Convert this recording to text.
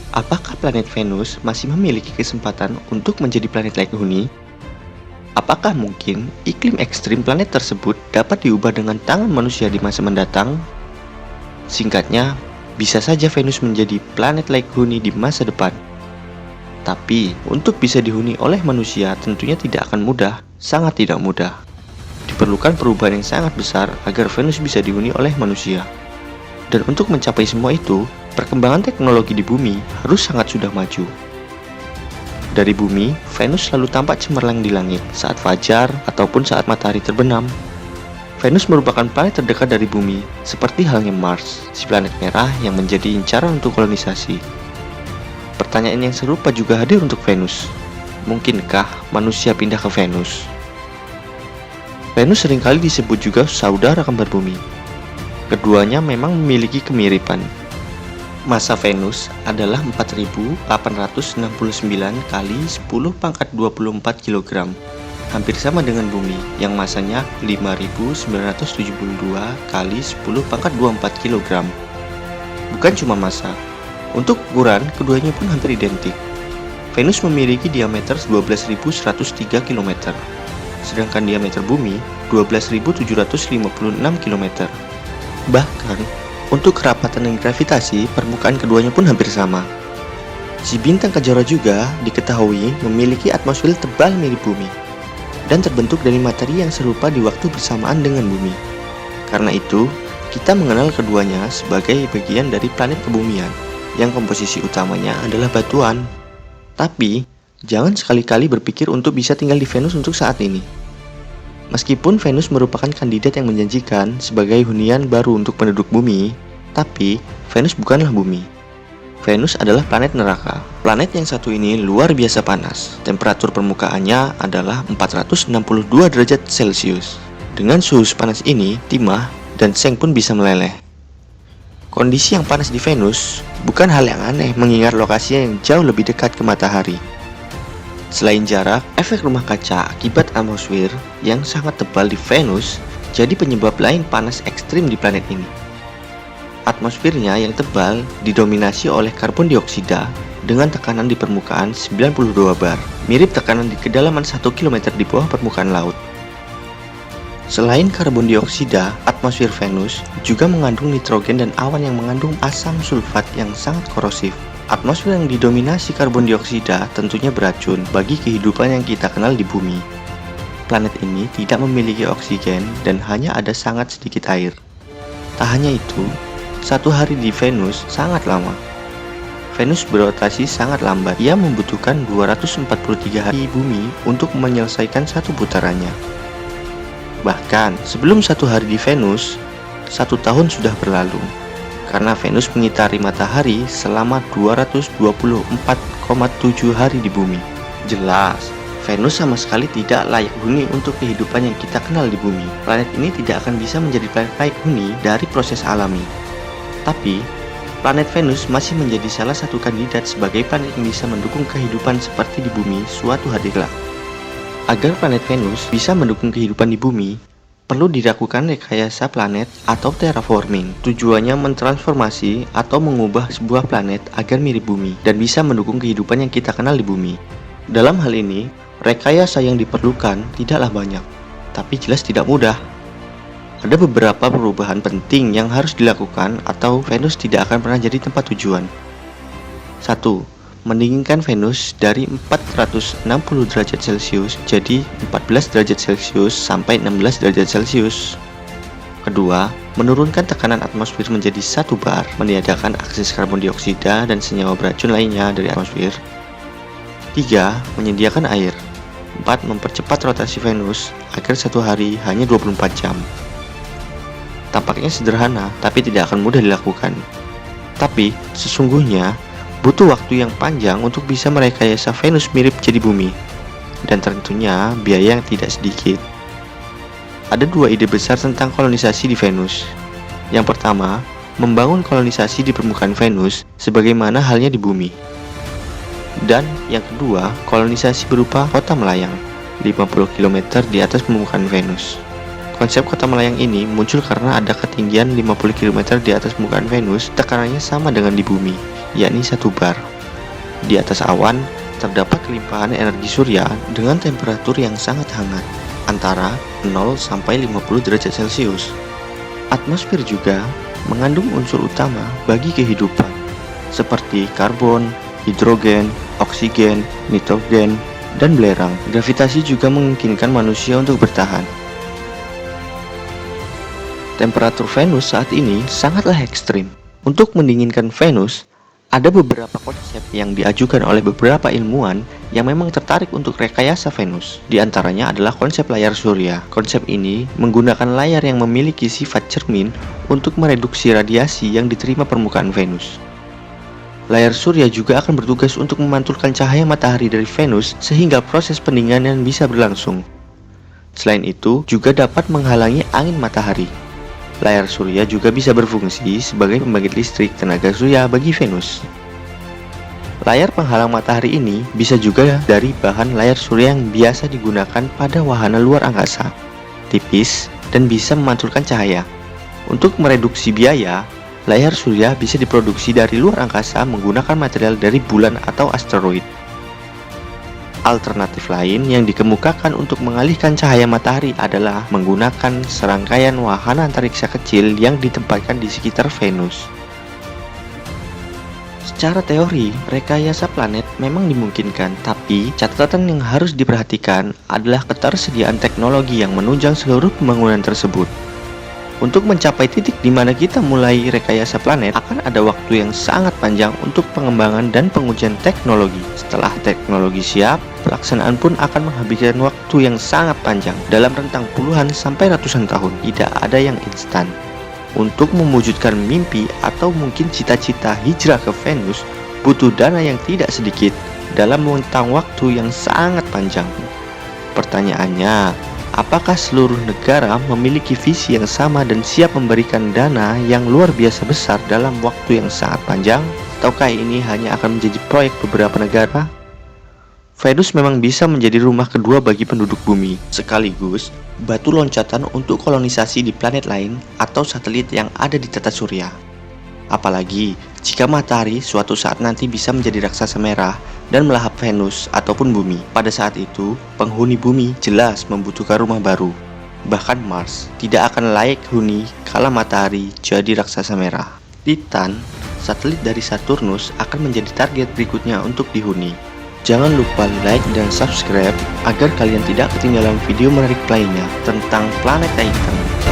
Apakah planet Venus masih memiliki kesempatan untuk menjadi planet layak huni? Apakah mungkin iklim ekstrim planet tersebut dapat diubah dengan tangan manusia di masa mendatang? Singkatnya, bisa saja Venus menjadi planet layak huni di masa depan. Tapi, untuk bisa dihuni oleh manusia tentunya tidak akan mudah, sangat tidak mudah. Diperlukan perubahan yang sangat besar agar Venus bisa dihuni oleh manusia. Dan untuk mencapai semua itu, perkembangan teknologi di bumi harus sangat sudah maju. Dari bumi, Venus selalu tampak cemerlang di langit saat fajar ataupun saat matahari terbenam. Venus merupakan planet terdekat dari bumi, seperti halnya Mars, si planet merah yang menjadi incaran untuk kolonisasi. Pertanyaan yang serupa juga hadir untuk Venus. Mungkinkah manusia pindah ke Venus? Venus seringkali disebut juga saudara kembar bumi. Keduanya memang memiliki kemiripan. Massa Venus adalah 4.869 kali 10 pangkat 24 kg, hampir sama dengan bumi yang masanya 5.972 kali 10 pangkat 24 kg. Bukan cuma massa, untuk ukuran keduanya pun hampir identik. Venus memiliki diameter 12.103 km, sedangkan diameter bumi 12.756 km. Bahkan, untuk kerapatan dan gravitasi, permukaan keduanya pun hampir sama. Si bintang Kejora juga diketahui memiliki atmosfer tebal mirip bumi dan terbentuk dari materi yang serupa di waktu bersamaan dengan bumi. Karena itu, kita mengenal keduanya sebagai bagian dari planet kebumian yang komposisi utamanya adalah batuan. Tapi, jangan sekali-kali berpikir untuk bisa tinggal di Venus untuk saat ini. Meskipun Venus merupakan kandidat yang menjanjikan sebagai hunian baru untuk penduduk bumi, tapi Venus bukanlah bumi. Venus adalah planet neraka. Planet yang satu ini luar biasa panas. Temperatur permukaannya adalah 462 derajat Celcius. Dengan suhu panas ini, timah dan seng pun bisa meleleh. Kondisi yang panas di Venus bukan hal yang aneh mengingat lokasinya yang jauh lebih dekat ke matahari. Selain jarak, efek rumah kaca akibat atmosfer yang sangat tebal di Venus jadi penyebab lain panas ekstrim di planet ini. Atmosfernya yang tebal didominasi oleh karbon dioksida dengan tekanan di permukaan 92 bar, mirip tekanan di kedalaman 1 km di bawah permukaan laut. Selain karbon dioksida, atmosfer Venus juga mengandung nitrogen dan awan yang mengandung asam sulfat yang sangat korosif. Atmosfer yang didominasi karbon dioksida tentunya beracun bagi kehidupan yang kita kenal di bumi. Planet ini tidak memiliki oksigen dan hanya ada sangat sedikit air. Tak hanya itu, satu hari di Venus sangat lama. Venus berotasi sangat lambat. Ia membutuhkan 243 hari di bumi untuk menyelesaikan satu putarannya. Bahkan, sebelum satu hari di Venus, 1 tahun sudah berlalu. Karena Venus mengitari matahari selama 224,7 hari di bumi. Jelas, Venus sama sekali tidak layak huni untuk kehidupan yang kita kenal di bumi. Planet ini tidak akan bisa menjadi planet layak huni dari proses alami. Tapi, planet Venus masih menjadi salah satu kandidat sebagai planet yang bisa mendukung kehidupan seperti di bumi suatu hari kelak. Agar planet Venus bisa mendukung kehidupan di bumi, perlu dilakukan rekayasa planet atau terraforming. Tujuannya mentransformasi atau mengubah sebuah planet agar mirip bumi dan bisa mendukung kehidupan yang kita kenal di bumi. Dalam hal ini, rekayasa yang diperlukan tidaklah banyak, tapi jelas tidak mudah. Ada beberapa perubahan penting yang harus dilakukan atau Venus tidak akan pernah jadi tempat tujuan. 1. Mendinginkan Venus dari 460 derajat Celcius jadi 14 derajat Celcius sampai 16 derajat Celcius. Kedua, menurunkan tekanan atmosfer menjadi 1 bar, meniadakan akses karbon dioksida dan senyawa beracun lainnya dari atmosfer. 3. Menyediakan air. 4. Mempercepat rotasi Venus agar satu hari hanya 24 jam. Tampaknya sederhana, tapi tidak akan mudah dilakukan. Tapi, sesungguhnya butuh waktu yang panjang untuk bisa merekayasa Venus mirip jadi bumi, dan tentunya biaya yang tidak sedikit. Ada 2 ide besar tentang kolonisasi di Venus. Yang pertama, membangun kolonisasi di permukaan Venus sebagaimana halnya di bumi. Dan yang kedua, kolonisasi berupa kota melayang 50 km di atas permukaan Venus. Konsep kota melayang ini muncul karena ada ketinggian 50 km di atas permukaan Venus, tekanannya sama dengan di bumi, yakni 1 bar. Di atas awan, terdapat kelimpahan energi surya dengan temperatur yang sangat hangat, antara 0 sampai 50 derajat Celcius. Atmosfer juga mengandung unsur utama bagi kehidupan, seperti karbon, hidrogen, oksigen, nitrogen, dan belerang. Gravitasi juga memungkinkan manusia untuk bertahan. Temperatur Venus saat ini sangatlah ekstrim. Untuk mendinginkan Venus, ada beberapa konsep yang diajukan oleh beberapa ilmuwan yang memang tertarik untuk rekayasa Venus. Di antaranya adalah konsep layar surya. Konsep ini menggunakan layar yang memiliki sifat cermin untuk mereduksi radiasi yang diterima permukaan Venus. Layar surya juga akan bertugas untuk memantulkan cahaya matahari dari Venus sehingga proses pendinginan bisa berlangsung. Selain itu, juga dapat menghalangi angin matahari. Layar surya juga bisa berfungsi sebagai pembangkit listrik tenaga surya bagi Venus. Layar penghalang matahari ini bisa juga dari bahan layar surya yang biasa digunakan pada wahana luar angkasa, tipis dan bisa memantulkan cahaya. Untuk mereduksi biaya, layar surya bisa diproduksi dari luar angkasa menggunakan material dari bulan atau asteroid. Alternatif lain yang dikemukakan untuk mengalihkan cahaya matahari adalah menggunakan serangkaian wahana antariksa kecil yang ditempatkan di sekitar Venus. Secara teori, rekayasa planet memang dimungkinkan, tapi catatan yang harus diperhatikan adalah ketersediaan teknologi yang menunjang seluruh pembangunan tersebut. Untuk mencapai titik di mana kita mulai rekayasa planet, akan ada waktu yang sangat panjang untuk pengembangan dan pengujian teknologi. Setelah teknologi siap, pelaksanaan pun akan menghabiskan waktu yang sangat panjang dalam rentang puluhan sampai ratusan tahun. Tidak ada yang instan. Untuk mewujudkan mimpi atau mungkin cita-cita hijrah ke Venus, butuh dana yang tidak sedikit dalam rentang waktu yang sangat panjang. Pertanyaannya, apakah seluruh negara memiliki visi yang sama dan siap memberikan dana yang luar biasa besar dalam waktu yang sangat panjang? Ataukah ini hanya akan menjadi proyek beberapa negara? Venus memang bisa menjadi rumah kedua bagi penduduk bumi, sekaligus batu loncatan untuk kolonisasi di planet lain atau satelit yang ada di tata surya. Apalagi jika matahari suatu saat nanti bisa menjadi raksasa merah dan melahap Venus ataupun bumi. Pada saat itu, penghuni bumi jelas membutuhkan rumah baru. Bahkan Mars tidak akan layak huni kala matahari jadi raksasa merah. Titan, satelit dari Saturnus, akan menjadi target berikutnya untuk dihuni. Jangan lupa like dan subscribe agar kalian tidak ketinggalan video menarik lainnya tentang planet Titan.